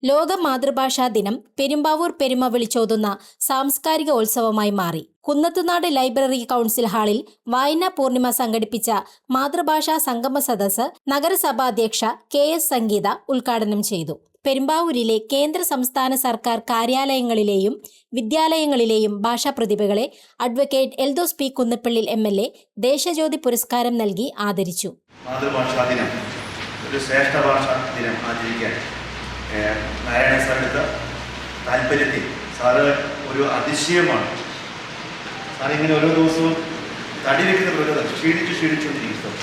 ലോക മാതൃഭാഷാ ദിനം പെരുമ്പാവൂർ പെരുമ വിളിച്ചോതുന്ന സാംസ്കാരികോത്സവമായി മാറി. കുന്നത്തുനാട് ലൈബ്രറി കൗൺസിൽ ഹാളിൽ വായനാ പൂർണിമ സംഘടിപ്പിച്ച മാതൃഭാഷാ സംഗമ സദസ്സ് നഗരസഭാധ്യക്ഷ KS സംഗീത ഉദ്ഘാടനം ചെയ്തു. പെരുമ്പാവൂരിലെ കേന്ദ്ര സംസ്ഥാന സർക്കാർ കാര്യാലയങ്ങളിലെയും വിദ്യാലയങ്ങളിലെയും ഭാഷാ പ്രതിഭകളെ advocate Eldhose P Kunnappilly MLA Deshajyothi പുരസ്കാരം നൽകി ആദരിച്ചു. മാതൃഭാഷാ ദിനം ഒരു ശ്രേഷ്ഠ ഭാഷാ ദിനം ആചരിക്കാൻ നാരായണ സാറെടുത്ത താല്പര്യത്തിൽ സാറ് ഒരു അതിശയമാണ്. സാറിങ്ങനെ ഓരോ ദിവസവും തടി വയ്ക്കുന്ന പ്രകൃതം ക്ഷീണിച്ചുകൊണ്ടിരിക്കും.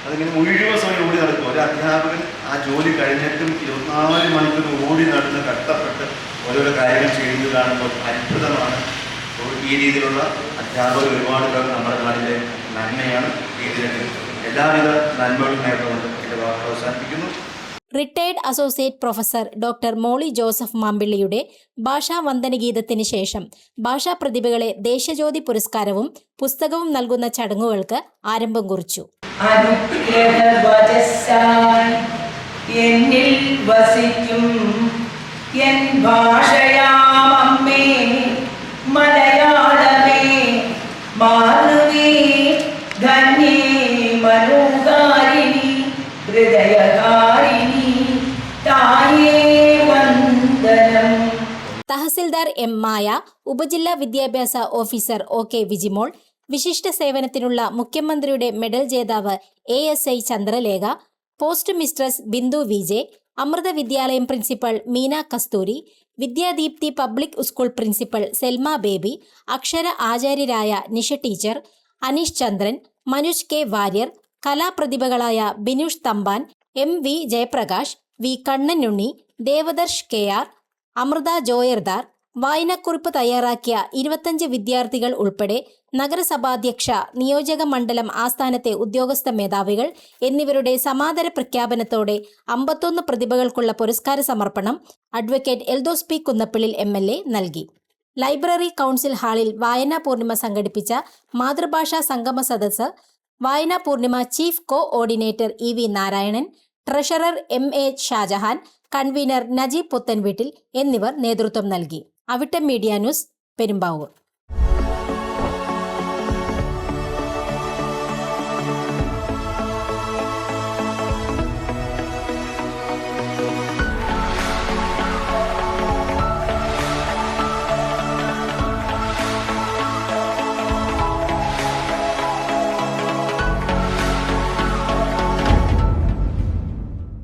അതിങ്ങനെ മുഴുവൻ സമയം ഓടി നടക്കും. ഒരു അധ്യാപകൻ ആ ജോലി കഴിഞ്ഞിട്ടും 24 മണിക്കൂർ ഓടി നടന്ന് കഷ്ടപ്പെട്ട് ഓരോരോ കാര്യങ്ങൾ ചെയ്യുന്നത് കാണുമ്പോൾ അത്ഭുതമാണ്. ഈ രീതിയിലുള്ള അധ്യാപകർ ഒരുപാട് പേർ നമ്മുടെ നാടിൻ്റെ നന്മയാണ്. ഇതിനൊക്കെ എല്ലാവിധ നന്മകളും നേർന്നുകൊണ്ട് എൻ്റെ വാക്ക് അവസാനിപ്പിക്കുന്നു. റിട്ടയർഡ് അസോസിയേറ്റ് പ്രൊഫസർ ഡോക്ടർ മോളി ജോസഫ് മാമ്പിള്ളിയുടെ ഭാഷാ വന്ദനഗീതത്തിന് ശേഷം ഭാഷാ പ്രതിഭകളെ ദേശജ്യോതി പുരസ്കാരവും പുസ്തകവും നൽകുന്ന ചടങ്ങുകൾക്ക് ആരംഭം കുറിച്ചു. തഹസിൽദാർ M മായ, ഉപജില്ലാ വിദ്യാഭ്യാസ ഓഫീസർ OK വിജിമോൾ, വിശിഷ്ട സേവനത്തിനുള്ള മുഖ്യമന്ത്രിയുടെ മെഡൽ ജേതാവ് ASI Chandralekha, post mistress Bindu VJ, Amrita Vidyalayam principal Meena Kasthuri, Vidyadeepti public school principal Selma Baby, അക്ഷര ആചാര്യരായ നിഷ ടീച്ചർ, അനീഷ് ചന്ദ്രൻ, മനുജ് K വാര്യർ, കലാപ്രതിഭകളായ Binush Thampan, MV Jayaprakash, V Kannanunni, Devadarsh KR, Amrita Joardar, വായനക്കുറിപ്പ് തയ്യാറാക്കിയ 25 വിദ്യാർത്ഥികൾ ഉൾപ്പെടെ നഗരസഭാധ്യക്ഷ, നിയോജക മണ്ഡലം ആസ്ഥാനത്തെ ഉദ്യോഗസ്ഥ മേധാവികൾ എന്നിവരുടെ സമാദര പ്രഖ്യാപനത്തോടെ 51 പ്രതിഭകൾക്കുള്ള പുരസ്കാര സമർപ്പണം advocate Eldhose P Kunnappilly MLA നൽകി. ലൈബ്രറി കൗൺസിൽ ഹാളിൽ വായനാ പൂർണിമ സംഘടിപ്പിച്ച മാതൃഭാഷാ സംഗമ സദസ്സ് Vayana Poornima chief coordinator EV Narayanan, treasurer MA Shajahan, convener Najeeb Puthenveettil എന്നിവർ നേതൃത്വം നൽകി. Avittam media news, Perumbavoor.